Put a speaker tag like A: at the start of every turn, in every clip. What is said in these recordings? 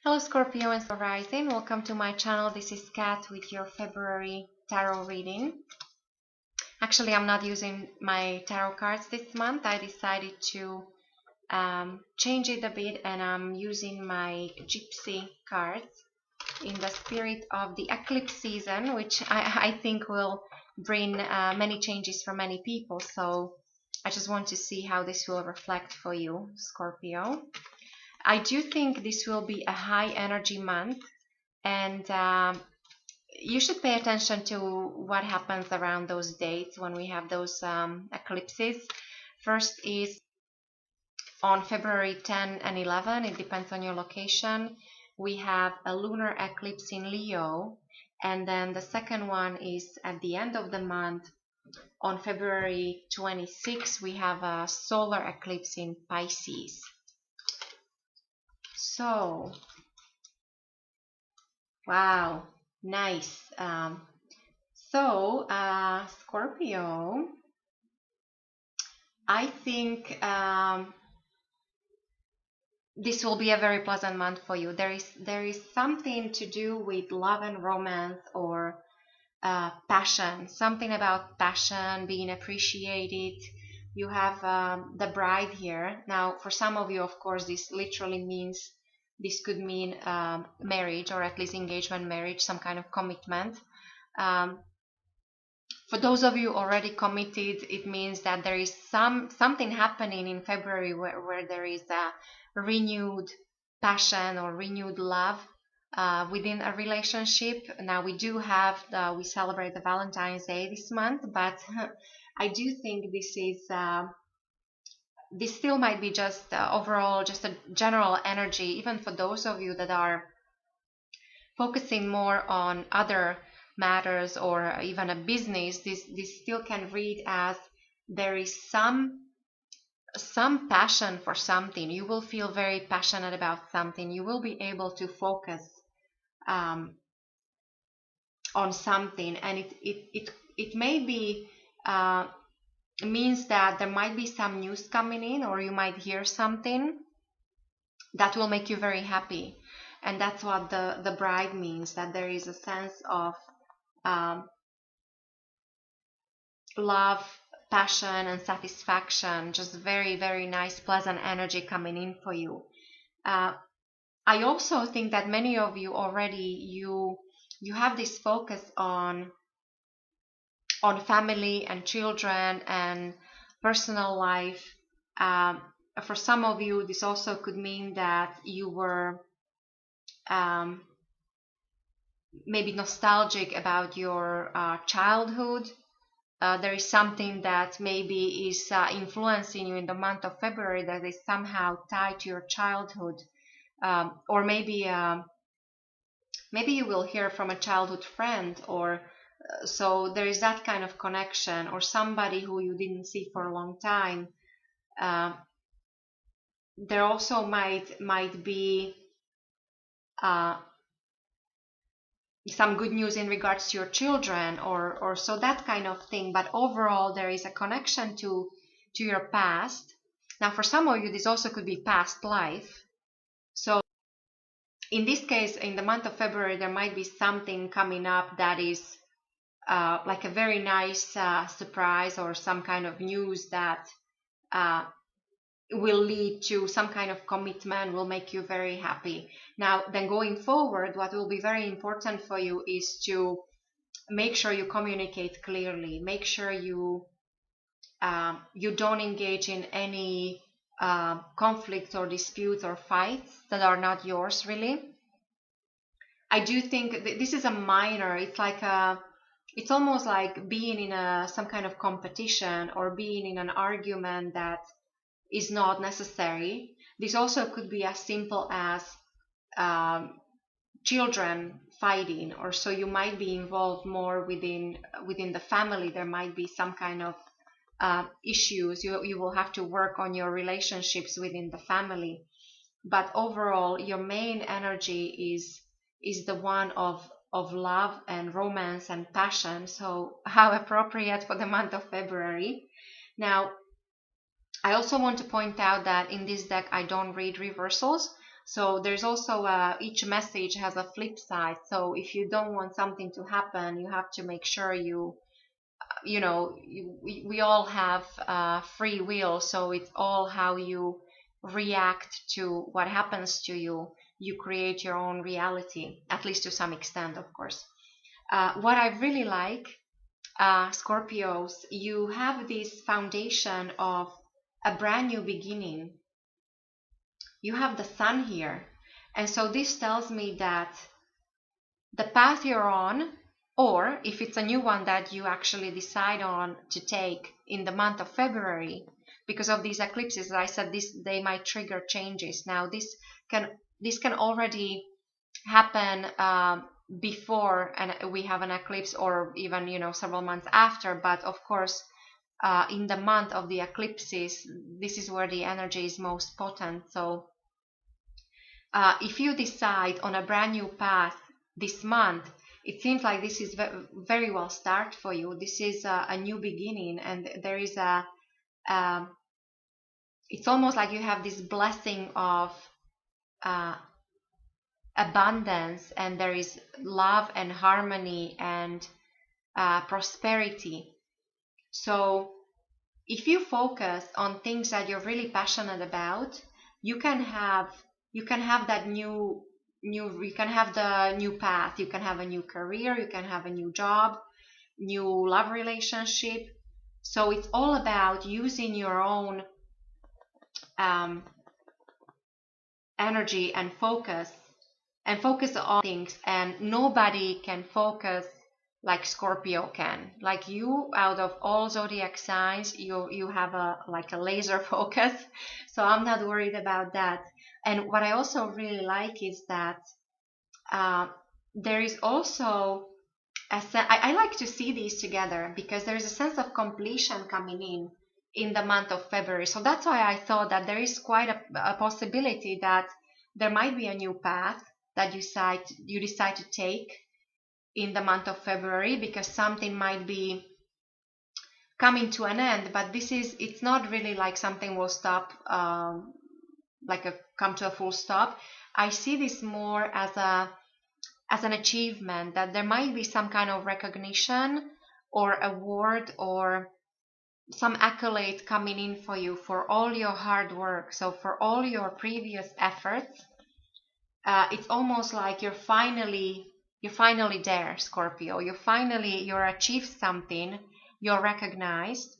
A: Hello Scorpio and Rising, welcome to my channel. This is Kat with your February tarot reading. Actually, I'm not using my tarot cards this month. I decided to change it a bit and I'm using my Gypsy cards in the spirit of the eclipse season, which I think will bring many changes for many people. So I just want to see how this will reflect for you, Scorpio. I do think this will be a high energy month, and you should pay attention to what happens around those dates when we have those eclipses. First is on February 10 and 11, it depends on your location. We have a lunar eclipse in Leo, and then the second one is at the end of the month. On February 26, we have a solar eclipse in Pisces. So, wow, nice. Scorpio, I think this will be a very pleasant month for you. There is something to do with love and romance or passion, something about passion, being appreciated. You have the bride here. Now, for some of you, of course, this could mean marriage, or at least engagement, marriage, some kind of commitment. For those of you already committed, it means that there is something happening in February where there is a renewed passion or renewed love within a relationship. Now we celebrate the Valentine's Day this month, but I do think this still might be just overall just a general energy, even for those of you that are focusing more on other matters or even a business. This still can read as there is some passion for something. You will feel very passionate about something. You will be able to focus on something, and it may be means that there might be some news coming in, or you might hear something that will make you very happy. And that's what the bride means, that there is a sense of love, passion, and satisfaction. Just very, very nice, pleasant energy coming in for you. I also think that many of you already you have this focus on family and children and personal life. For some of you, this also could mean that you were maybe nostalgic about your childhood. There is something that maybe is influencing you in the month of February that is somehow tied to your childhood, or maybe you will hear from a childhood friend, or so there is that kind of connection, or somebody who you didn't see for a long time. There also might be some good news in regards to your children, or so, that kind of thing. But overall, there is a connection to your past. Now, for some of you, this also could be past life. So in this case, in the month of February, there might be something coming up that is like a very nice surprise, or some kind of news that will lead to some kind of commitment, will make you very happy. Now, then going forward, what will be very important for you is to make sure you communicate clearly. Make sure you don't engage in any conflicts or disputes or fights that are not yours, really. I do think this is a minor, it's almost like being in some kind of competition, or being in an argument that is not necessary. This also could be as simple as children fighting, or so you might be involved more within the family. There might be some kind of issues. You will have to work on your relationships within the family. But overall, your main energy is the one of love and romance and passion. So how appropriate for the month of February. Now, I also want to point out that in this deck I don't read reversals, So there's also each message has a flip side. So if you don't want something to happen, you have to make sure we all have free will. So it's all how you react to what happens to you. You create your own reality, at least to some extent, of course. What I really like, Scorpios, you have this foundation of a brand new beginning. You have the sun here. And so this tells me that the path you're on, or if it's a new one that you actually decide on to take in the month of February, because of these eclipses, as I said, they might trigger changes. Now this can already happen before and we have an eclipse, or even several months after. But of course, in the month of the eclipses, this is where the energy is most potent. So if you decide on a brand new path this month, it seems like this is very well start for you. This is a new beginning, and there is it's almost like you have this blessing of abundance, and there is love and harmony and prosperity. So if you focus on things that you're really passionate about, you can have that you can have the new path, you can have a new career, you can have a new job, new love relationship. So it's all about using your own energy and focus on things, and nobody can focus like Scorpio can. Like you, out of all zodiac signs, you have a laser focus. So I'm not worried about that. And what I also really like is that there is also I like to see these together, because there is a sense of completion coming in the month of February. So that's why I thought that there is quite a possibility that there might be a new path that you decide to take in the month of February, because something might be coming to an end. But it's not really like something will stop, come to a full stop. I see this more as an achievement, that there might be some kind of recognition or award or some accolade coming in for you for all your hard work. So for all your previous efforts, it's almost like you're finally there, Scorpio. You're achieved something, you're recognized.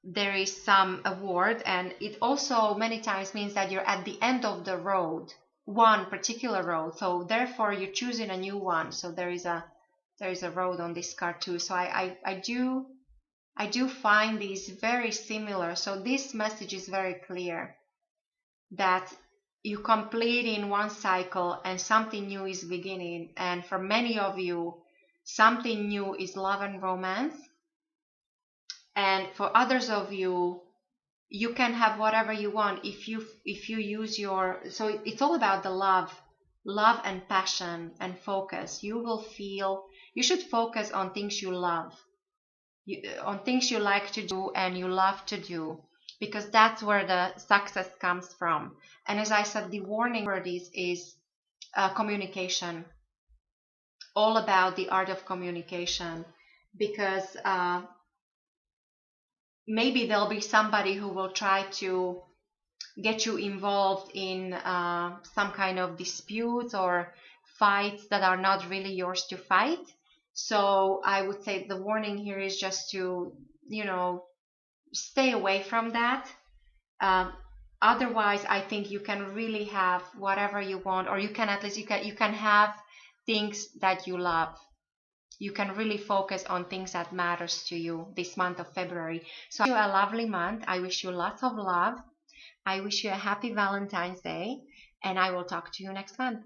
A: There is some award, and it also many times means that you're at the end of the road, one particular road. So therefore you're choosing a new one. So there is a road on this card too. So I do find these very similar. So this message is very clear that you complete in one cycle and something new is beginning. And for many of you, something new is love and romance. And for others of you, you can have whatever you want if you use your. So it's all about the love and passion and focus. You should focus on things you love, on things you like to do and you love to do, because that's where the success comes from. And as I said, the warning for this is communication, all about the art of communication, because maybe there'll be somebody who will try to get you involved in some kind of disputes or fights that are not really yours to fight. So I would say the warning here is just to, stay away from that. Otherwise, I think you can really have whatever you want, or you can at least you can have things that you love. You can really focus on things that matters to you this month of February. So I wish you a lovely month. I wish you lots of love. I wish you a happy Valentine's Day, and I will talk to you next month.